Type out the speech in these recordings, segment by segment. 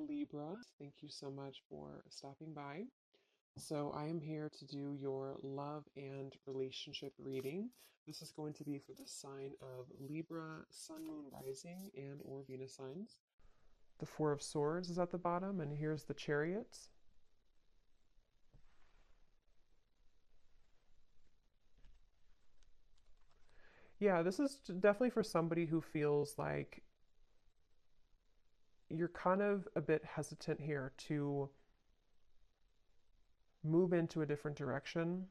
Libra. Thank you so much for stopping by. So, I am here to do your love and relationship reading. This is going to be for the sign of Libra, Sun, Moon, Rising, and or Venus signs. The Four of Swords is at the bottom, and here's the Chariot. Yeah, this is definitely for somebody who feels like you're kind of a bit hesitant here to move into a different direction.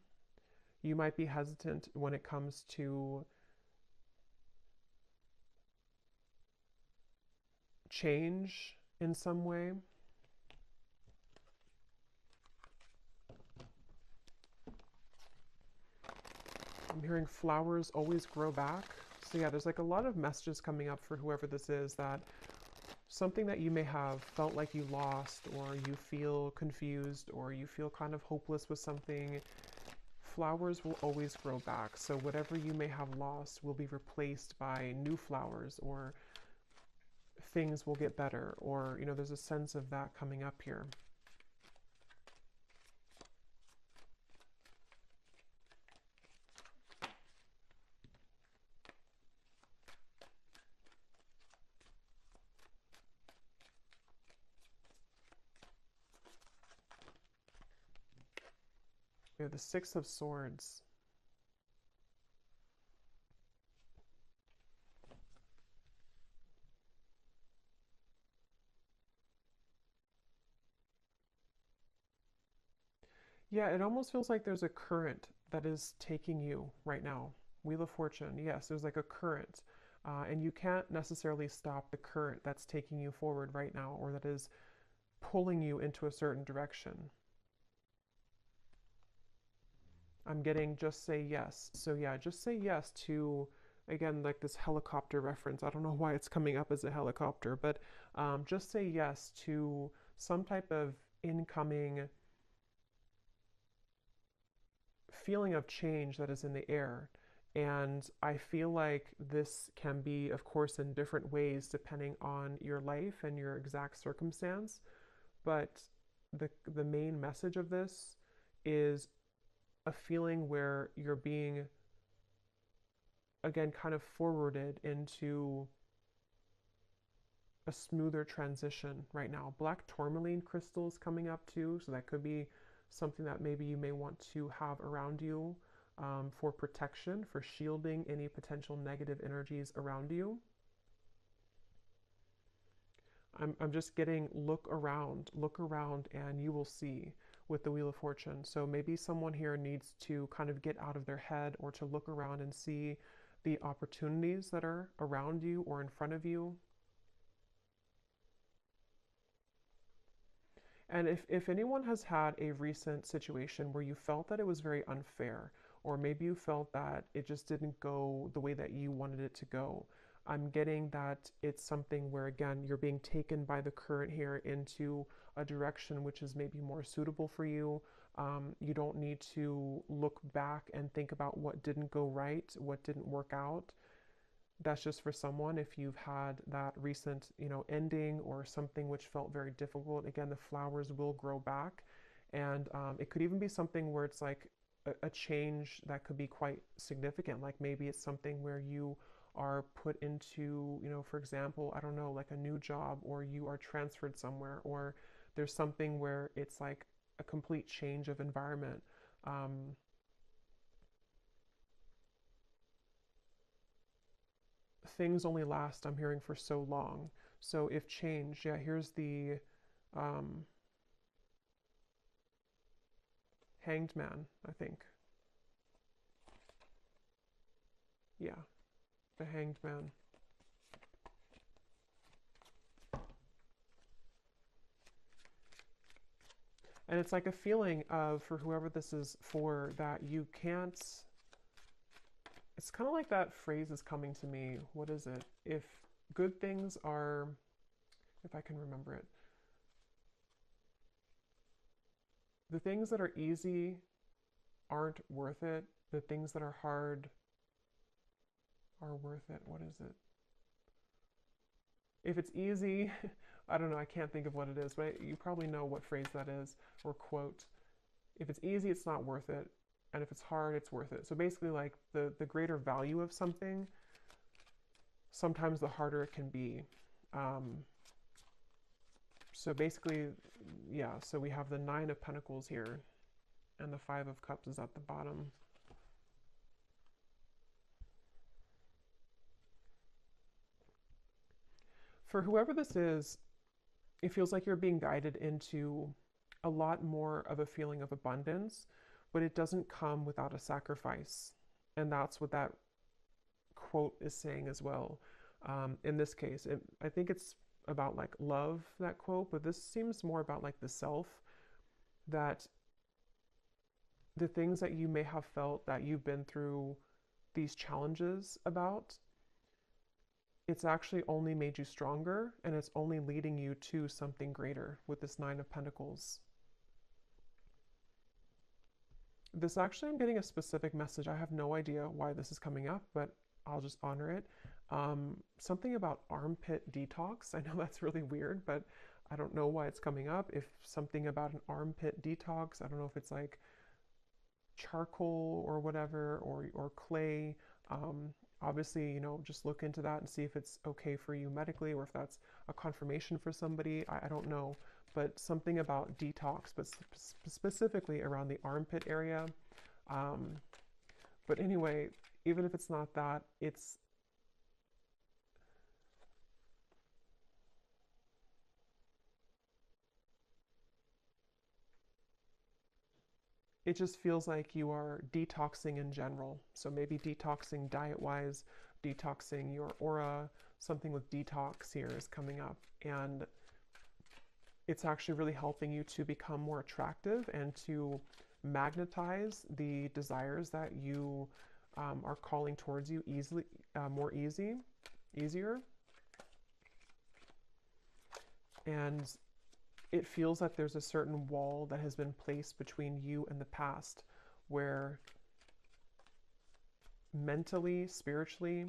You might be hesitant when it comes to change in some way. I'm hearing flowers always grow back. So yeah, there's like a lot of messages coming up for whoever this is, that something that you may have felt like you lost, or you feel confused, or you feel kind of hopeless with something, flowers will always grow back. So whatever you may have lost will be replaced by new flowers, or things will get better, or there's a sense of that coming up here. We have the Six of Swords. Yeah, it almost feels like there's a current that is taking you right now. Wheel of Fortune, yes, there's like a current. And you can't necessarily stop the current that's taking you forward right now, or that is pulling you into a certain direction. I'm getting just say yes. So yeah, just say yes to, again, like this helicopter reference. I don't know why it's coming up as a helicopter, but just say yes to some type of incoming feeling of change that is in the air. And I feel like this can be, of course, in different ways depending on your life and your exact circumstance. But the main message of this is a feeling where you're being, again, kind of forwarded into a smoother transition right now. Black tourmaline crystals coming up too, so that could be something that maybe you may want to have around you, for protection, for shielding any potential negative energies around you. I'm just getting look around, and you will see with the Wheel of Fortune. So maybe someone here needs to kind of get out of their head, or to look around and see the opportunities that are around you or in front of you. And if anyone has had a recent situation where you felt that it was very unfair, or maybe you felt that it just didn't go the way that you wanted it to go, I'm getting that it's something where, again, you're being taken by the current here into a direction which is maybe more suitable for you. You don't need to look back and think about what didn't go right, what didn't work out. That's just for someone. If you've had that recent, ending, or something which felt very difficult, again, the flowers will grow back. And it could even be something where it's like a change that could be quite significant. Like maybe it's something where you are put into, for example, I don't know, like a new job, or you are transferred somewhere, or there's something where it's like a complete change of environment. Um, Things only last, I'm hearing, for so long. So if change, yeah, here's the um, Hanged Man, I think. Yeah, the Hanged Man. And it's like a feeling of, for whoever this is for, that you can't. It's kind of like that phrase is coming to me. What is it? If good things are, if I can remember it, the things that are easy aren't worth it. The things that are hard are worth it. What is it? If it's easy, I don't know, I can't think of what it is, but you probably know what phrase that is or quote. If it's easy, it's not worth it. And if it's hard, it's worth it. So basically, like the greater value of something, sometimes the harder it can be. Um, so basically, yeah, so we have the Nine of Pentacles here, and the Five of Cups is at the bottom. For whoever this is, it feels like you're being guided into a lot more of a feeling of abundance, but it doesn't come without a sacrifice. And that's what that quote is saying as well. In this case, I think it's about like love, that quote, but this seems more about like the self, that the things that you may have felt that you've been through these challenges about, it's actually only made you stronger, and it's only leading you to something greater with this Nine of Pentacles. This actually, I'm getting a specific message. I have no idea why this is coming up, but I'll just honor it. Something about armpit detox. I know that's really weird, but I don't know why it's coming up. If something about an armpit detox, I don't know if it's like charcoal or whatever, or clay. Obviously, you know, just look into that and see if it's okay for you medically, or if that's a confirmation for somebody. I don't know, but something about detox, but specifically around the armpit area. But anyway, even if it's not that, it just feels like you are detoxing in general. So maybe detoxing diet-wise, detoxing your aura, something with detox here is coming up. And it's actually really helping you to become more attractive and to magnetize the desires that you are calling towards you easily, easier. And it feels like there's a certain wall that has been placed between you and the past, where mentally, spiritually,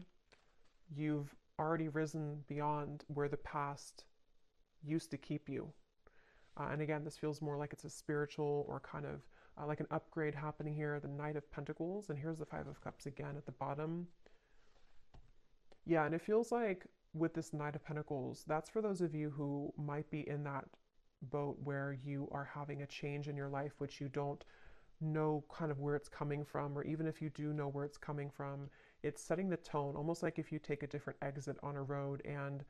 you've already risen beyond where the past used to keep you. And again, this feels more like it's a spiritual or kind of like an upgrade happening here. The Knight of Pentacles, and here's the Five of Cups again at the bottom. Yeah, and it feels like with this Knight of Pentacles, that's for those of you who might be in that boat where you are having a change in your life, which you don't know kind of where it's coming from, or even if you do know where it's coming from, it's setting the tone, almost like if you take a different exit on a road and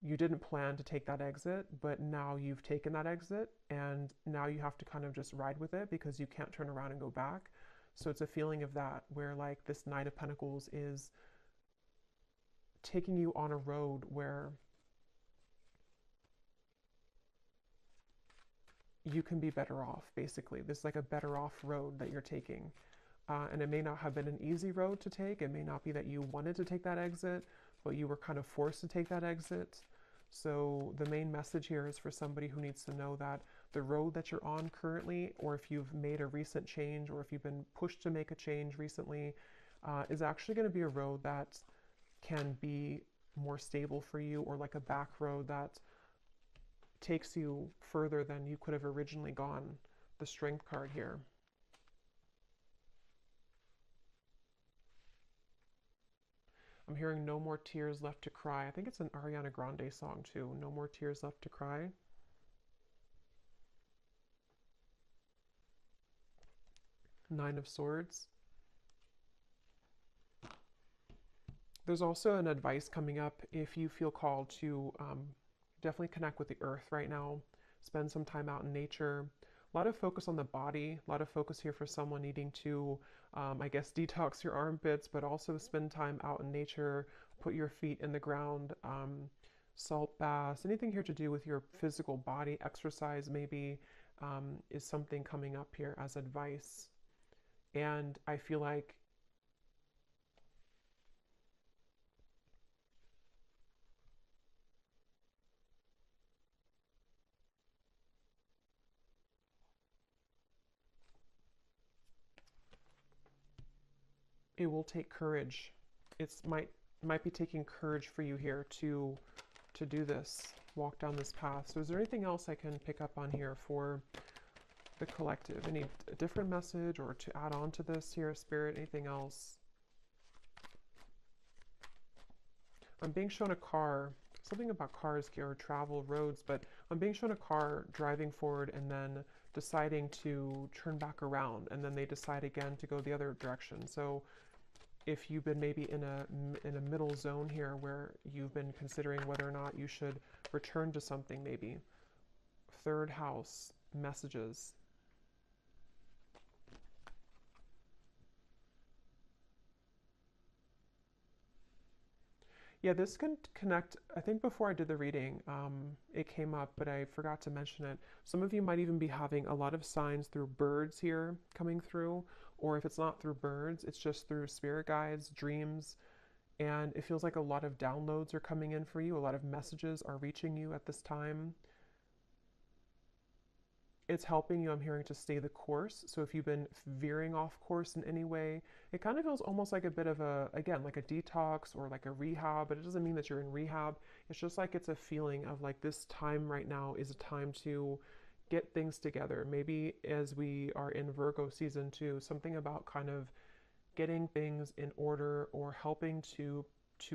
you didn't plan to take that exit, but now you've taken that exit, and now you have to kind of just ride with it because you can't turn around and go back. So it's a feeling of that, where like this Knight of Pentacles is taking you on a road where you can be better off, basically. This is like a better off road that you're taking. And it may not have been an easy road to take. It may not be that you wanted to take that exit, but you were kind of forced to take that exit. So the main message here is for somebody who needs to know that the road that you're on currently, or if you've made a recent change, or if you've been pushed to make a change recently, is actually going to be a road that can be more stable for you, or like a back road that takes you further than you could have originally gone. The Strength card here. I'm hearing No More Tears Left to Cry. I think it's an Ariana Grande song too. No More Tears Left to Cry. Nine of Swords. There's also an advice coming up if you feel called to definitely connect with the earth right now. Spend some time out in nature. A lot of focus on the body. A lot of focus here for someone needing to, I guess, detox your armpits, but also spend time out in nature. Put your feet in the ground. Salt baths. Anything here to do with your physical body. Exercise maybe is something coming up here as advice. And I feel like it will take courage. It might be taking courage for you here to to do this, walk down this path. So is there anything else I can pick up on here for the collective? Any different message or to add on to this here, Spirit? Anything else? I'm being shown a car, something about cars here, or travel, roads, but I'm being shown a car driving forward and then deciding to turn back around, and then they decide again to go the other direction. So if you've been maybe in a middle zone here where you've been considering whether or not you should return to something, maybe. Third house, messages. Yeah, this can connect. I think before I did the reading, it came up, but I forgot to mention it. Some of you might even be having a lot of signs through birds here coming through, or if it's not through birds, it's just through spirit guides, dreams, and it feels like a lot of downloads are coming in for you. A lot of messages are reaching you at this time. It's helping you, I'm hearing, to stay the course. So if you've been veering off course in any way, it kind of feels almost like a bit of a, again, like a detox or like a rehab, but it doesn't mean that you're in rehab. It's just like it's a feeling of like this time right now is a time to get things together. Maybe as we are in Virgo season too, something about kind of getting things in order or helping to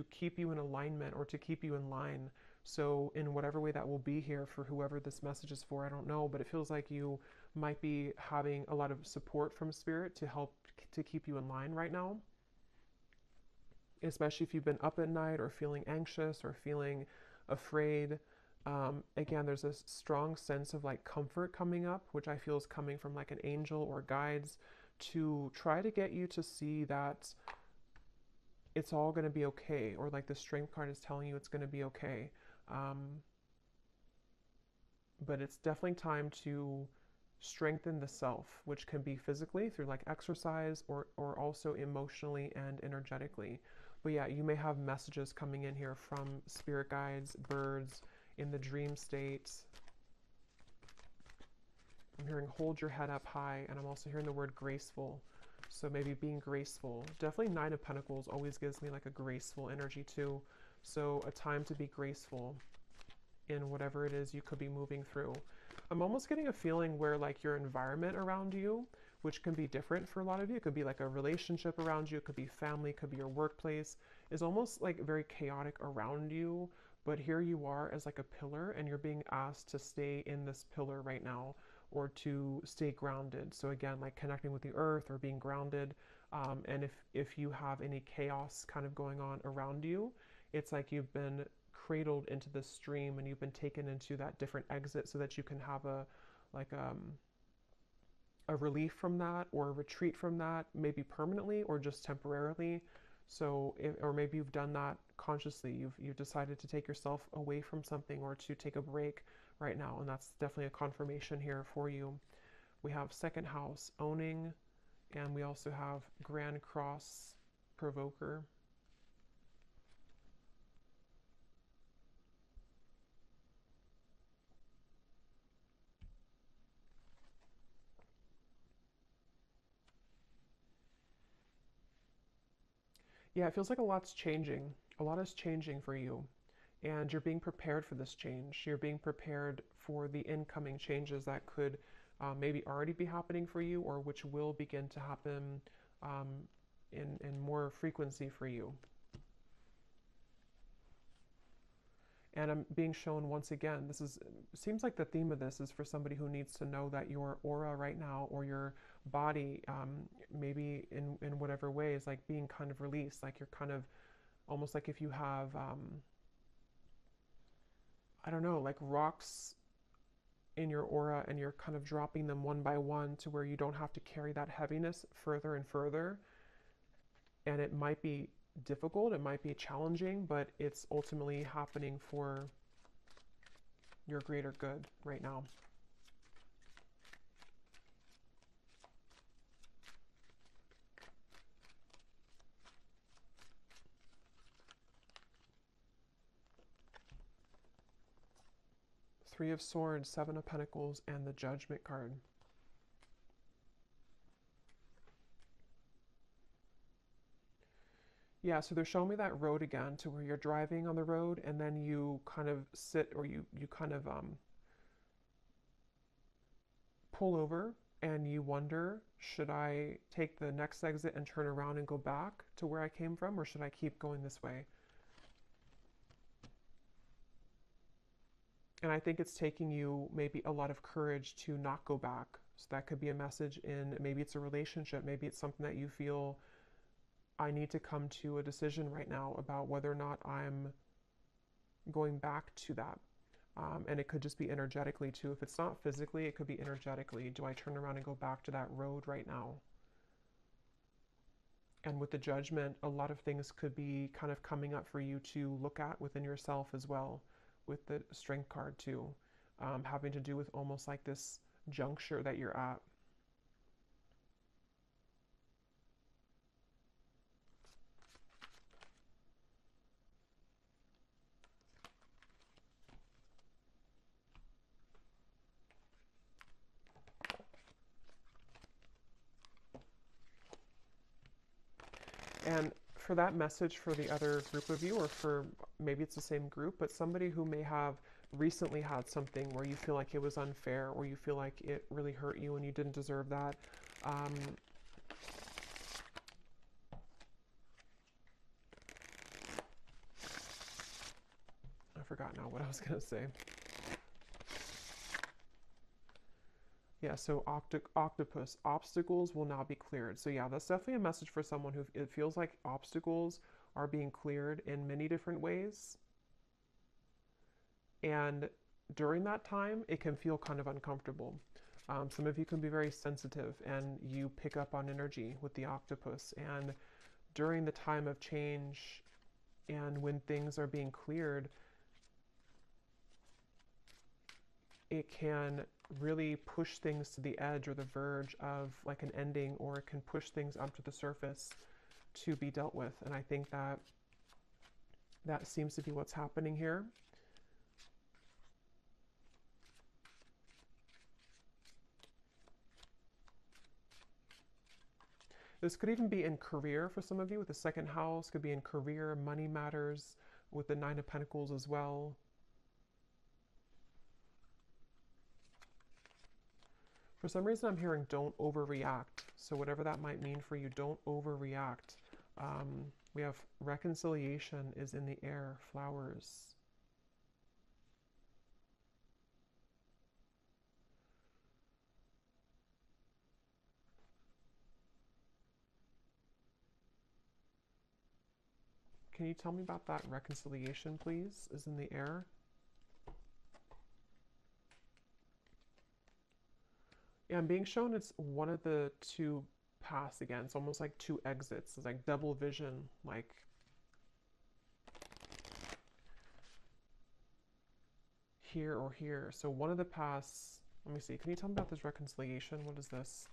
keep you in alignment or to keep you in line. So in whatever way that will be here for whoever this message is for, I don't know, but it feels like you might be having a lot of support from spirit to help to keep you in line right now. Especially if you've been up at night or feeling anxious or feeling afraid. Again, there's a strong sense of like comfort coming up, which I feel is coming from like an angel or guides to try to get you to see that it's all going to be okay, or like the strength card is telling you it's going to be okay. But it's definitely time to strengthen the self, which can be physically through like exercise or also emotionally and energetically. But yeah, you may have messages coming in here from spirit guides, birds, in the dream state. I'm hearing hold your head up high, and I'm also hearing the word graceful. So maybe being graceful. Definitely Nine of Pentacles always gives me like a graceful energy too. So a time to be graceful in whatever it is you could be moving through. I'm almost getting a feeling where like your environment around you, which can be different for a lot of you, it could be like a relationship around you, it could be family, it could be your workplace, is almost like very chaotic around you. But here you are as like a pillar, and you're being asked to stay in this pillar right now, or to stay grounded. So again, like connecting with the earth or being grounded. And if you have any chaos kind of going on around you, it's like you've been cradled into this stream and you've been taken into that different exit so that you can have a like a relief from that or a retreat from that, maybe permanently or just temporarily. So or maybe you've done that consciously. You've decided to take yourself away from something or to take a break right now, and that's definitely a confirmation here for you. We have second house, owning, and we also have Grand Cross, provoker. Yeah, it feels like a lot's changing. A lot is changing for you, and you're being prepared for this change. You're being prepared for the incoming changes that could maybe already be happening for you, or which will begin to happen um, in more frequency for you. And I'm being shown once again, seems like the theme of this is for somebody who needs to know that your aura right now, or your body, maybe in whatever way, is like being kind of released. Like you're kind of almost like if you have, I don't know, like rocks in your aura, and you're kind of dropping them one by one to where you don't have to carry that heaviness further and further. And it might be difficult, it might be challenging, but it's ultimately happening for your greater good right now. Three of Swords, Seven of Pentacles, and the Judgment card. Yeah, so they're showing me that road again to where you're driving on the road and then you kind of sit or you kind of pull over and you wonder, should I take the next exit and turn around and go back to where I came from, or should I keep going this way? And I think it's taking you maybe a lot of courage to not go back. So that could be a message in, maybe it's a relationship, maybe it's something that you feel, I need to come to a decision right now about whether or not I'm going back to that. And it could just be energetically too. If it's not physically, it could be energetically. Do I turn around and go back to that road right now? And with the judgment, a lot of things could be kind of coming up for you to look at within yourself as well, with the strength card too, having to do with almost like this juncture that you're at. And for that message for the other group of you, or for maybe it's the same group, but somebody who may have recently had something where you feel like it was unfair, or you feel like it really hurt you and you didn't deserve that. I forgot now what I was going to say. Yeah, so octopus, obstacles will now be cleared. So yeah, that's definitely a message for someone who it feels like obstacles are being cleared in many different ways. And during that time, it can feel kind of uncomfortable. Some of you can be very sensitive and you pick up on energy with the octopus. And during the time of change and when things are being cleared, it can really push things to the edge or the verge of like an ending, or it can push things up to the surface to be dealt with. And I think that that seems to be what's happening here. This could even be in career for some of you with the second house, could be in career, money matters, with the Nine of Pentacles as well. For some reason, I'm hearing don't overreact. So whatever that might mean for you, don't overreact. We have reconciliation is in the air, flowers. Can you tell me about that reconciliation, please, is in the air? Yeah, I'm being shown it's one of the two paths again. It's almost like two exits. It's like double vision, like here or here. So one of the paths, let me see. Can you tell me about this reconciliation? What is this?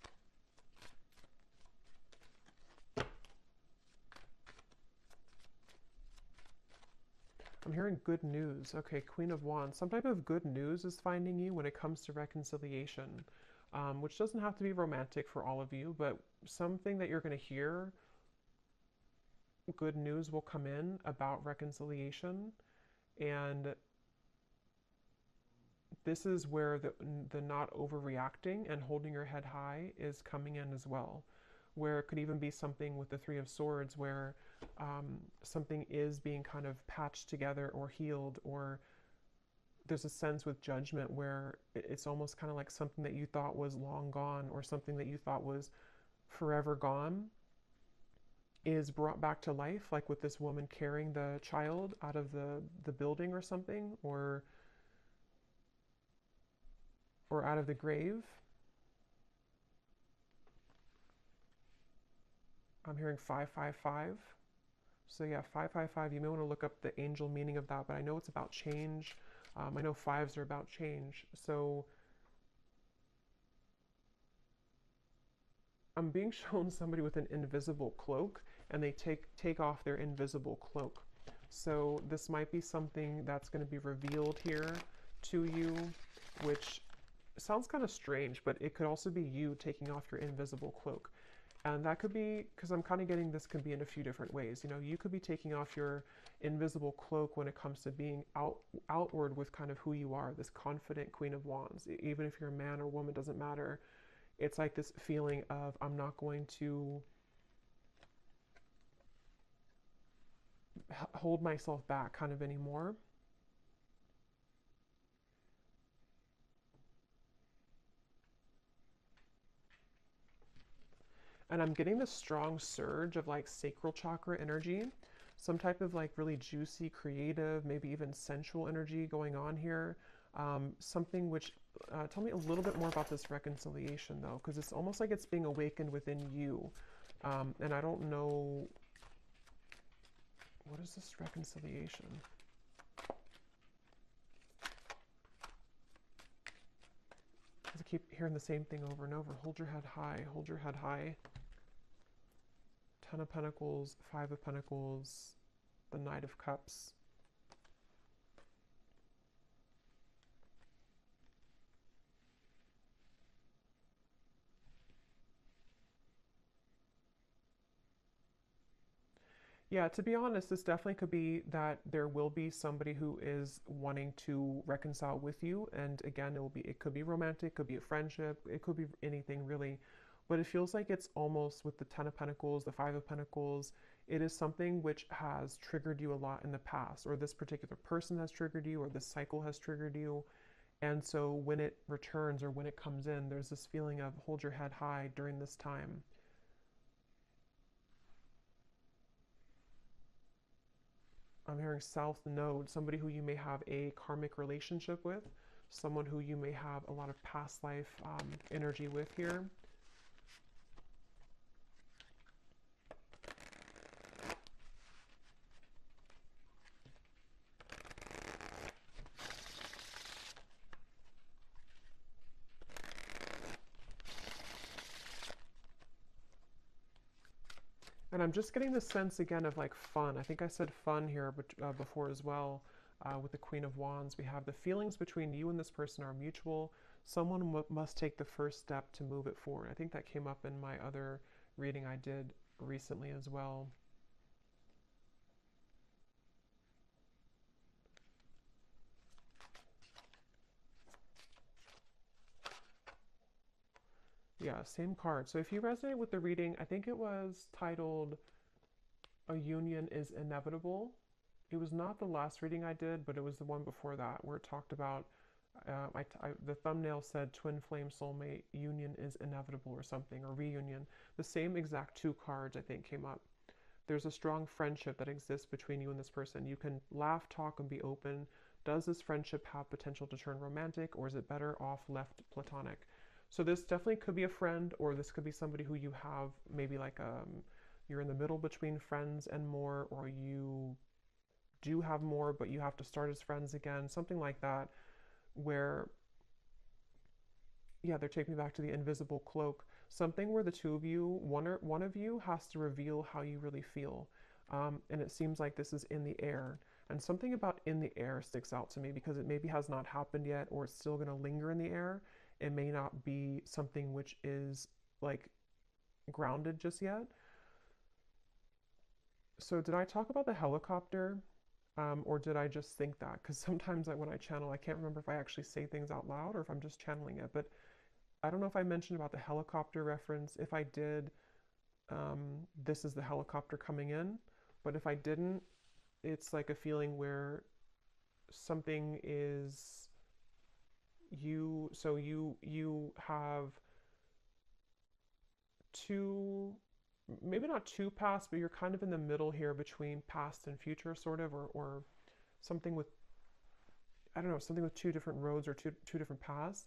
I'm hearing good news. Okay, Queen of Wands. Some type of good news is finding you when it comes to reconciliation, which doesn't have to be romantic for all of you, but something that you're going to hear, good news will come in about reconciliation. And this is where the not overreacting and holding your head high is coming in as well, where it could even be something with the Three of Swords where something is being kind of patched together or healed, or there's a sense with judgment where it's almost kind of like something that you thought was long gone, or something that you thought was forever gone is brought back to life, like with this woman carrying the child out of the building or something, or out of the grave. I'm hearing 555. So yeah, 555, you may want to look up the angel meaning of that, but I know it's about change. I know fives are about change. So I'm being shown somebody with an invisible cloak, and they take off their invisible cloak. So this might be something that's going to be revealed here to you, which sounds kind of strange, but it could also be you taking off your invisible cloak. And that could be, because I'm kind of getting this can be in a few different ways. You know, you could be taking off your invisible cloak when it comes to being outward with kind of who you are, this confident Queen of Wands. Even if you're a man or woman, doesn't matter. It's like this feeling of, I'm not going to hold myself back kind of anymore. And I'm getting this strong surge of like sacral chakra energy, some type of like really juicy, creative, maybe even sensual energy going on here. Something which, tell me a little bit more about this reconciliation though, because it's almost like it's being awakened within you. And I don't know, what is this reconciliation? I keep hearing the same thing over and over. Hold your head high, hold your head high. Ten of Pentacles, Five of Pentacles, the Knight of Cups. Yeah, to be honest, this definitely could be that there will be somebody who is wanting to reconcile with you. And again, it could be romantic, could be a friendship, it could be anything really. But it feels like it's almost with the Ten of Pentacles, the Five of Pentacles, it is something which has triggered you a lot in the past, or this particular person has triggered you, or this cycle has triggered you. And so when it returns or when it comes in, there's this feeling of hold your head high during this time. I'm hearing South Node, somebody who you may have a karmic relationship with, someone who you may have a lot of past life energy with here. And I'm just getting the sense again of like fun. I think I said fun here before as well. With the Queen of Wands, we have the feelings between you and this person are mutual. Someone must take the first step to move it forward. I think that came up in my other reading I did recently as well. Yeah, same card. So if you resonate with the reading, I think it was titled A Union is Inevitable. It was not the last reading I did, but it was the one before that where it talked about, the thumbnail said twin flame soulmate union is inevitable or something, or reunion. The same exact two cards I think came up. There's a strong friendship that exists between you and this person. You can laugh, talk, and be open. Does this friendship have potential to turn romantic, or is it better off left platonic? So this definitely could be a friend, or this could be somebody who you have maybe like you're in the middle between friends and more, or you do have more, but you have to start as friends again, something like that, where, yeah, they're taking me back to the invisible cloak, something where the two of you, one of you has to reveal how you really feel. And it seems like this is in the air. And something about in the air sticks out to me because it maybe has not happened yet, or it's still going to linger in the air. It may not be something which is like grounded just yet. So did I talk about the helicopter? Or did I just think that? Because sometimes when I channel, I can't remember if I actually say things out loud or if I'm just channeling it. But I don't know if I mentioned about the helicopter reference. If I did, this is the helicopter coming in. But if I didn't, it's like a feeling where something is you have two, maybe not two paths, but you're kind of in the middle here between past and future, sort of, or something with, I don't know, something with two different roads or two different paths,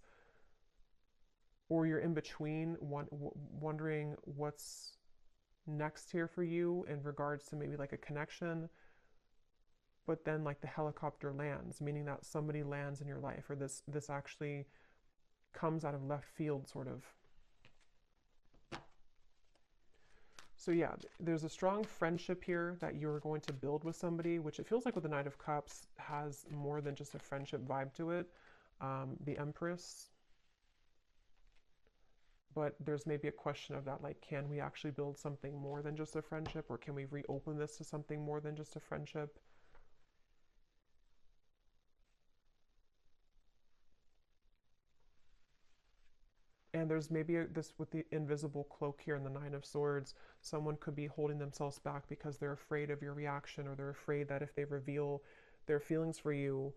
or you're in between, wondering what's next here for you in regards to maybe like a connection, but then like the helicopter lands, meaning that somebody lands in your life, or this actually comes out of left field, sort of. So yeah, there's a strong friendship here that you're going to build with somebody, which it feels like with the Knight of Cups has more than just a friendship vibe to it. The Empress. but there's maybe a question of that, like, can we actually build something more than just a friendship, or can we reopen this to something more than just a friendship? And there's maybe this with the invisible cloak here in the Nine of Swords, someone could be holding themselves back because they're afraid of your reaction, or they're afraid that if they reveal their feelings for you,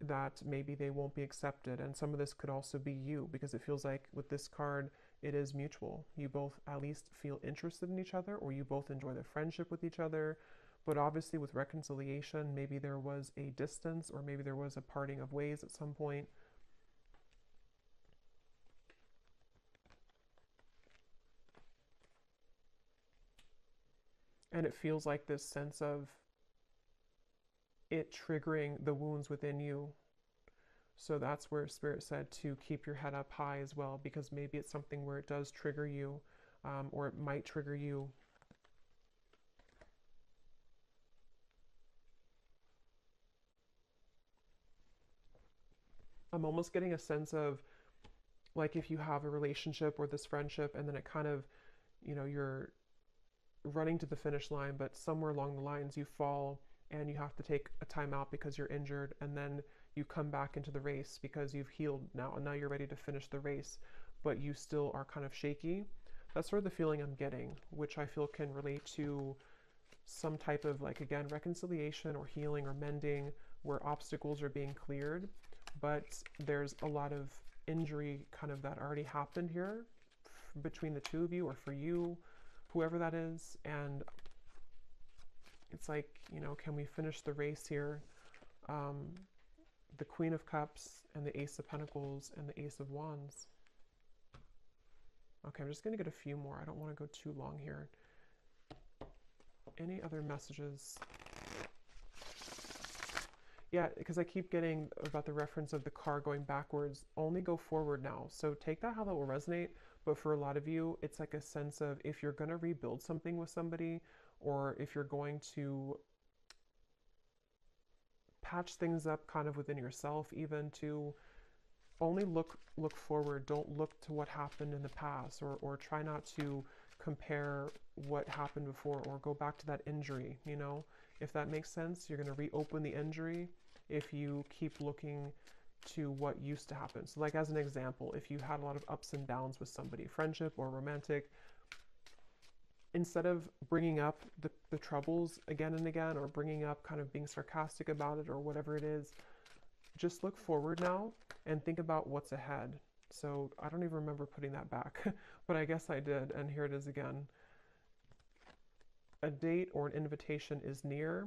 that maybe they won't be accepted. And some of this could also be you, because it feels like with this card, it is mutual. You both at least feel interested in each other, or you both enjoy the friendship with each other. But obviously, with reconciliation, maybe there was a distance, or maybe there was a parting of ways at some point. And it feels like this sense of it triggering the wounds within you. So that's where Spirit said to keep your head up high as well, because maybe it's something where it does trigger you, or it might trigger you. I'm almost getting a sense of, like, if you have a relationship or this friendship, and then it kind of, you're running to the finish line, but somewhere along the lines you fall and you have to take a time out because you're injured, and then you come back into the race because you've healed now, and now you're ready to finish the race, but you still are kind of shaky. That's sort of the feeling I'm getting, which I feel can relate to some type of, like, again, reconciliation or healing or mending, where obstacles are being cleared, but there's a lot of injury kind of that already happened here between the two of you, or for you, whoever that is. And it's like, can we finish the race here? The Queen of Cups and the Ace of Pentacles and the Ace of Wands. Okay, I'm just going to get a few more. I don't want to go too long here. Any other messages? Yeah, because I keep getting about the reference of the car going backwards. Only go forward now. So take that how that will resonate. But for a lot of you, it's like a sense of, if you're going to rebuild something with somebody, or if you're going to patch things up kind of within yourself, even, to only look forward. Don't look to what happened in the past, or try not to compare what happened before, or go back to that injury, if that makes sense. You're going to reopen the injury if you keep looking to what used to happen. So, like, as an example, if you had a lot of ups and downs with somebody, friendship or romantic, instead of bringing up the troubles again and again, or bringing up kind of being sarcastic about it or whatever it is, just look forward now and think about what's ahead. So I don't even remember putting that back, but I guess I did, and here it is again. A date or an invitation is near.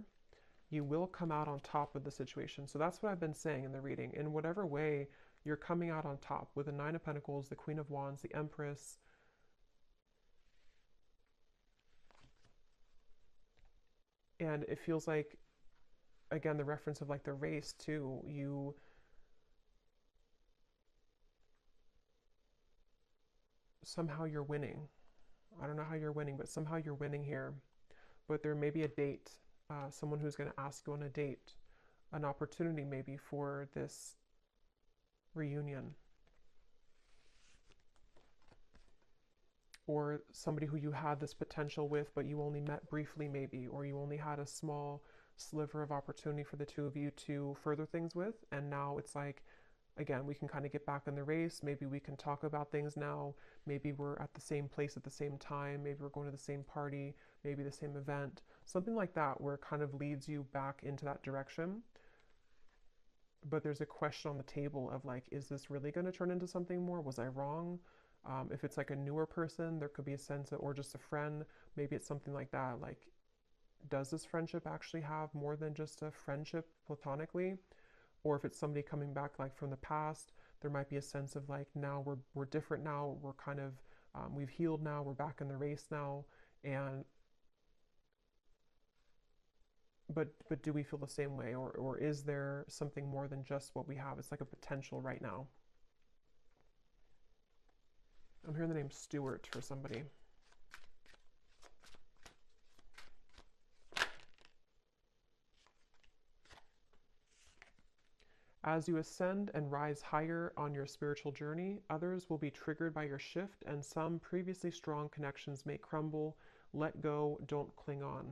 You will come out on top of the situation. So that's what I've been saying in the reading. In whatever way, you're coming out on top with the Nine of Pentacles, the Queen of Wands, the Empress. And it feels like, again, the reference of, like, the race too. Somehow you're winning. I don't know how you're winning, but somehow you're winning here. But there may be a date, someone who's going to ask you on a date, an opportunity maybe for this reunion. Or somebody who you had this potential with, but you only met briefly maybe, or you only had a small sliver of opportunity for the two of you to further things with. And now it's like, again, we can kind of get back in the race. Maybe we can talk about things now. Maybe we're at the same place at the same time. Maybe we're going to the same party, maybe the same event, something like that, where it kind of leads you back into that direction. But there's a question on the table of, like, is this really going to turn into something more? Was I wrong? If it's like a newer person, there could be a sense of, or just a friend, maybe it's something like that. Like, does this friendship actually have more than just a friendship platonically? Or if it's somebody coming back, like, from the past, there might be a sense of, like, now we're different now. We're kind of, we've healed now. We're back in the race now. And, but do we feel the same way? Or is there something more than just what we have? It's like a potential right now. I'm hearing the name Stuart for somebody. As you ascend and rise higher on your spiritual journey, others will be triggered by your shift, and some previously strong connections may crumble. Let go, don't cling on.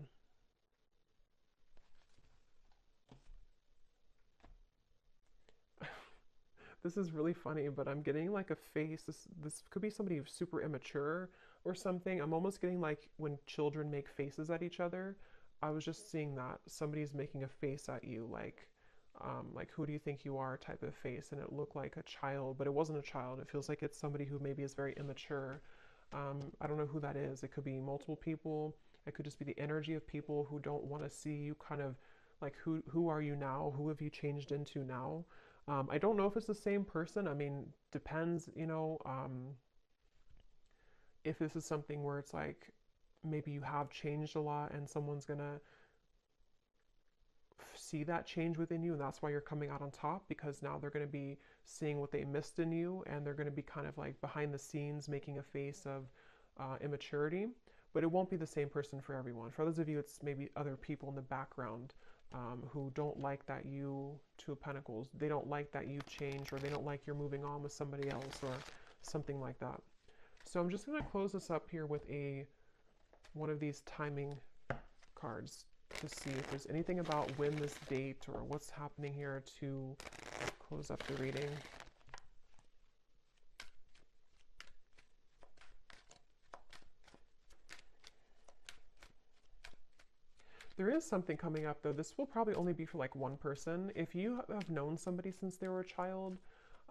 This is really funny, but I'm getting like a face. This could be somebody who's super immature or something. I'm almost getting like when children make faces at each other. I was just seeing that somebody's making a face at you, like who do you think you are type of face, and it looked like a child, but it wasn't a child. It feels like it's somebody who maybe is very immature. I don't know who that is. It could be multiple people. It could just be the energy of people who don't want to see you kind of like who are you now? Who have you changed into now? I don't know if it's the same person. I mean, depends, if this is something where it's like maybe you have changed a lot and someone's gonna see that change within you, and that's why you're coming out on top, because now they're going to be seeing what they missed in you, and they're going to be kind of like behind the scenes making a face of immaturity. But it won't be the same person for everyone. For others of you, it's maybe other people in the background who don't like that you, Two of Pentacles, they don't like that you've changed, or they don't like you're moving on with somebody else or something like that. So I'm just going to close this up here with one of these timing cards to see if there's anything about when this date or what's happening here to close up the reading. There is something coming up though. This will probably only be for like one person. If you have known somebody since they were a child,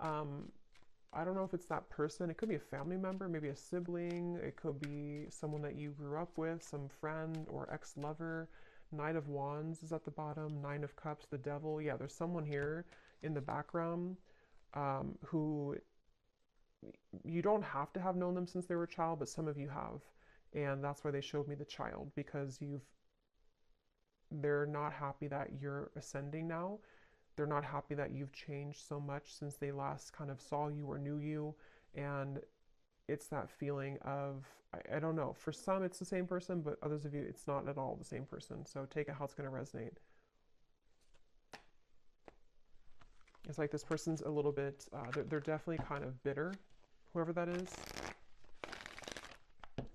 I don't know if it's that person. It could be a family member, maybe a sibling. It could be someone that you grew up with, some friend or ex-lover. Knight of Wands is at the bottom, Nine of Cups, the Devil. Yeah, there's someone here in the background who you don't have to have known them since they were a child, but some of you have. And that's why they showed me the child, because they're not happy that you're ascending now. They're not happy that you've changed so much since they last kind of saw you or knew you. And it's that feeling of, I don't know, for some it's the same person, but others of you it's not at all the same person. So take it how it's going to resonate. It's like this person's a little bit, they're definitely kind of bitter, whoever that is.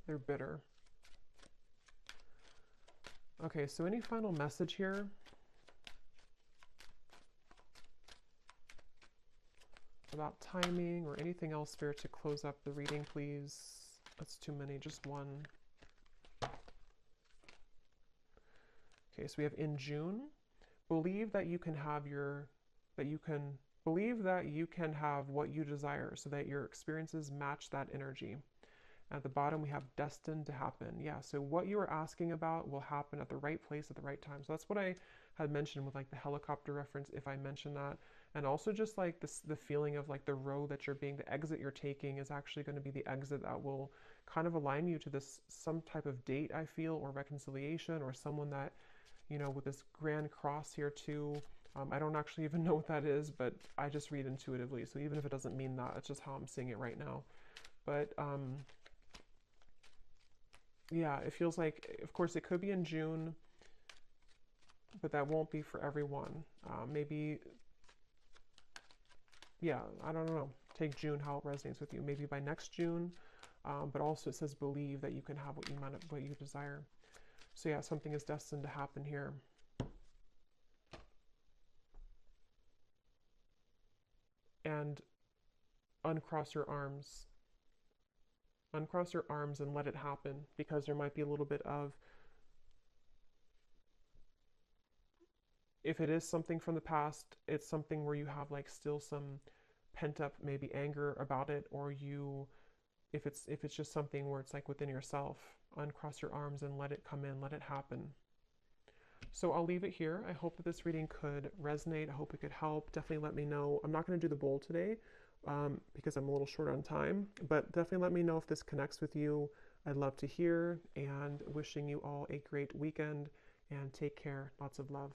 They're bitter. Okay, so any final message here? About timing or anything else, Spirit, to close up the reading, please. That's too many, just one. Okay, so we have in June, believe that you can have believe that you can have what you desire so that your experiences match that energy. At the bottom, we have destined to happen. Yeah, so what you are asking about will happen at the right place at the right time. So that's what I had mentioned with like the helicopter reference, if I mentioned that. And also just like this, the feeling of like the road that the exit you're taking is actually going to be the exit that will kind of align you to this, some type of date, I feel, or reconciliation, or someone that, with this grand cross here too. I don't actually even know what that is, but I just read intuitively. So even if it doesn't mean that, it's just how I'm seeing it right now. But, yeah, it feels like, of course, it could be in June, but that won't be for everyone. Maybe, yeah, I don't know. Take June, how it resonates with you. Maybe by next June, but also it says believe that you can have what you desire. So yeah, something is destined to happen here. And uncross your arms. Uncross your arms and let it happen, because there might be a little bit of, if it is something from the past, it's something where you have like still some pent up maybe anger about it, or if it's just something where it's like within yourself, uncross your arms and let it come in, let it happen. So I'll leave it here. I hope that this reading could resonate. I hope it could help. Definitely let me know. I'm not going to do the bowl today because I'm a little short on time, but definitely let me know if this connects with you. I'd love to hear, and wishing you all a great weekend, and take care. Lots of love.